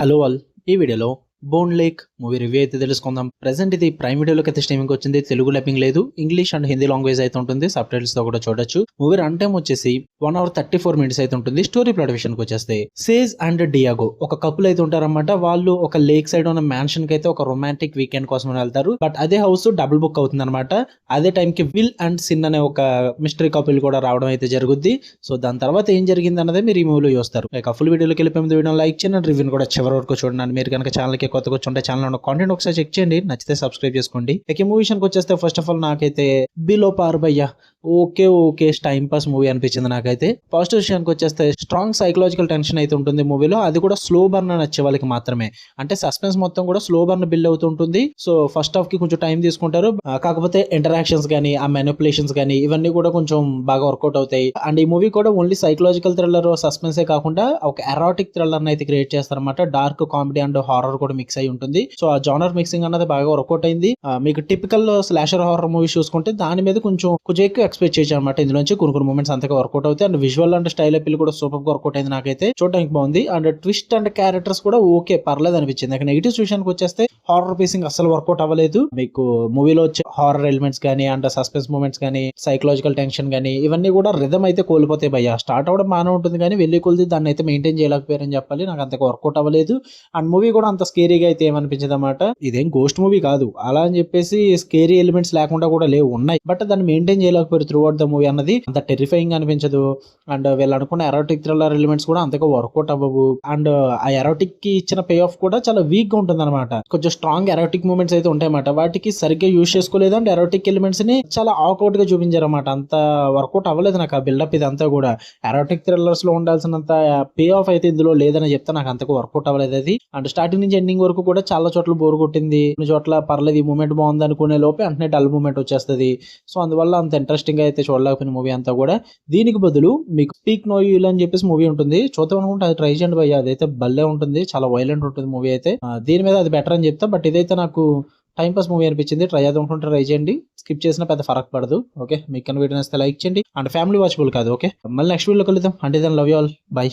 Hello all, ఈ వీడియోలో bone lake movie review అయితే తెలుసుకుందాం. ప్రెసెంట్ ఇది ప్రైమ్ వీడియోలోకి అయితే స్ట్రీమింగ్ వచ్చింది. తెలుగు డబ్బింగ్ లేదు, ఇంగ్లీష్ అండ్ హిందీ లాంగ్వేజ్ అయితే ఉంటుంది. సబ్ టైటిల్స్ తో కూడా చూడొచ్చు. మూవీ రన్ టైం వచ్చేసి 1 hour 34 minutes అయితే ఉంటుంది. స్టోరీ ప్లాట్ విషయానికి వచ్చేస్తే సేజ్ అండ్ డియాగో ఒక కపుల్ అయితే ఉంటారన్నమాట. వాళ్ళు ఒక లేక్ సైడ్ ఉన్న మ్యాన్షన్ కి అయితే ఒక రొమాంటిక్ వీకెండ్ కోసం వెళ్తారు. బట్ అదే హౌస్ డబుల్ బుక్ అవుతుంది అనమాట. అదే టైం కి విల్ అండ్ సిన్ అనే ఒక మిస్టరీ కపుల్ కూడా రావడం అయితే జరుగుద్ది. సో దాని తర్వాత ఏం జరిగింది అన్నదే మీరు ఈ మూవీలో చూస్తారు. ఇక ఫుల్ వీడియోలోకి వెళ్ళిపోయి వీడియో లైక్ చేయండి, రివ్యూ కూడా చివరి వరకు చూడండి. మీరు కనుక ఛానల్ కి కొత్తగా వచ్చి ఉంటే ఛానల్ ఉన్న కాంటెంట్ ఒకసారి చెక్ చేయండి, నచ్చితే సబ్స్క్రైబ్ చేసుకోండి. ఇక మూవీ విషయానికి వచ్చేస్తే ఫస్ట్ ఆఫ్ ఆల్ నాకైతే బిలో పార్ భయ్యా ఓకే టైం పాస్ మూవీ అనిపించింది నాకైతే. పాజిటివ్ విషయానికి వచ్చేస్తే స్ట్రాంగ్ సైకలాజికల్ టెన్షన్ అయితే ఉంటుంది మూవీలో. అది కూడా స్లో బర్న్ నచ్చే వాళ్ళకి మాత్రమే. అంటే సస్పెన్స్ మొత్తం కూడా స్లో బర్న్ బిల్డ్ అవుతుంటుంది. సో ఫస్ట్ హాఫ్ కి కొంచెం టైం తీసుకుంటారు. కాకపోతే ఇంటరాక్షన్స్ గానీ ఆ మ్యానిపులేషన్స్ గానీ ఇవన్నీ కూడా కొంచెం బాగా వర్కౌట్ అవుతాయి. అండ్ ఈ మూవీ కూడా ఓన్లీ సైకలాజికల్ థ్రిల్లర్ సస్పెన్సే కాకుండా ఒక ఎరాటిక్ థ్రిల్లర్ అయితే క్రియేట్ చేస్తారన్నమాట. డార్క్ కామెడీ అండ్ హారర్ కూడా మిక్స్ అయి ఉంటుంది. సో ఆ జానర్ మిక్సింగ్ అన్నది బాగా వర్కౌట్ అయింది. మీకు టిపికల్ స్లాషర్ హారర్ మూవీస్ చూసుకుంటే దాని మీద కొంచెం ఎక్కువ ఎక్స్పెక్ట్ చేయొచ్చు అనమాట. ఇందులోంచి కొన్ని మూమెంట్స్ అంతగా వర్కౌట్ అవుతాయి. And visual and style appeal కూడా సూపర్ గా వర్కౌట్ అయింది. నాకైతే చూడడానికి బాగుంది. అండ్ ట్విస్ట్ అండ్ క్యారెక్టర్స్ కూడా ఓకే పర్లేదు అనిపించింది. నెగిటివ్స్ విషయానికి వచ్చేస్తే హారర్ పీసింగ్ అసలు వర్కౌట్ అవ్వలేదు. మీకు మూవీలో వచ్చే హారర్ ఎలిమెంట్స్ కానీ అండ్ సస్పెన్స్ మూమెంట్స్ కానీ సైకలాజికల్ టెన్షన్ కానీ ఇవన్నీ కూడా రిథమ్ అయితే కోల్పోతాయి భయ్యా. స్టార్ట్ అవ్వడం బాగానే ఉంటుంది కానీ వెళ్ళి కొలిది దాన్ని అయితే మెయింటైన్ చేయలేకపోయారని చెప్పాలి. నాకు అంతగా వర్కౌట్ అవ్వలేదు. అండ్ మూవీ కూడా అంత స్కేరీగా అయితే ఏమనిపించదు అన్నమాట. ఇదేం గోస్ట్ మూవీ కాదు, అలా అని చెప్పేసి స్కేరీ ఎలిమెంట్స్ లేకుండా కూడా లేవు, ఉన్నాయి. బట్ దాన్ని మెయింటైన్ చేయలేకపోయారు త్రూ అవుట్ ద మూవీ అన్నది. అంత టెరిఫైయింగ్ అనిపించదు. అండ్ వీళ్ళు అనుకున్న ఎరోటిక్ థ్రిల్లర్ ఎలిమెంట్స్ కూడా అంతగా వర్కౌట్ అవ్వవు. అండ్ ఆ ఎరోటిక్ కి ఇచ్చిన పే ఆఫ్ కూడా చాలా వీక్ గా ఉంటుంది అనమాట. కొంచెం స్ట్రాంగ్ ఎరోటిక్ మూమెంట్స్ అయితే ఉంటాయన్నమాట. వాటికి సరిగ్గా యూజ్ చేసుకోలేదు. అండ్ ఎరోటిక్ ఎలిమెంట్స్ ని చాలా ఆక్అౌట్ గా చూపించారన్నమాట. అంత వర్కౌట్ అవ్వలేదు నాకు ఆ బిల్డప్ ఇదంతా కూడా. ఎరోటిక్ థ్రిల్లర్స్ లో ఉండాల్సినంత పే ఆఫ్ అయితే ఇందులో లేదని చెప్తే నాకు అంతగా వర్కౌట్ అవ్వలేదు అది. అండ్ స్టార్టింగ్ నుంచి ఎండింగ్ వరకు కూడా చాలా చోట్ల బోర్ కొట్టింది. కొన్ని చోట్ల పర్లేదు ఈ మూమెంట్ బాగుంది అనుకునే లోపే అంటే డల్ మూమెంట్ వచ్చేస్తుంది. సో అందువల్ల అంత ఇంట్రెస్టింగ్ అయితే చూడలేకపోయిన మూవీ అంతా కూడా. దీనికి బదులు మీకు స్పీక్ నో యూ అని చెప్పేసి మూవీ ఉంటుంది, చూద్దాం అనుకుంటే అది ట్రై చేయండి భయ్య. అదైతే భలే ఉంటుంది, చాలా వైలెంట్ ఉంటుంది మూవీ అయితే. దీని మీద అది బెటర్ అని చెప్తా. బట్ ఇదైతే నాకు టైం పాస్ మూవీ అనిపించింది. ట్రై చేద్దాం అనుకుంటే ట్రై చేయండి, స్కిప్ చేసినా పెద్ద ఫరక్ పడదు. ఓకే, మీకు వీడియో నచ్చితే లైక్ చేయండి. అండ్ ఫ్యామిలీ వాచబుల్ కాదు. ఓకే, మళ్ళీ నెక్స్ట్ వీడియోలో కలుద్దాం. అంటే then love you all, by.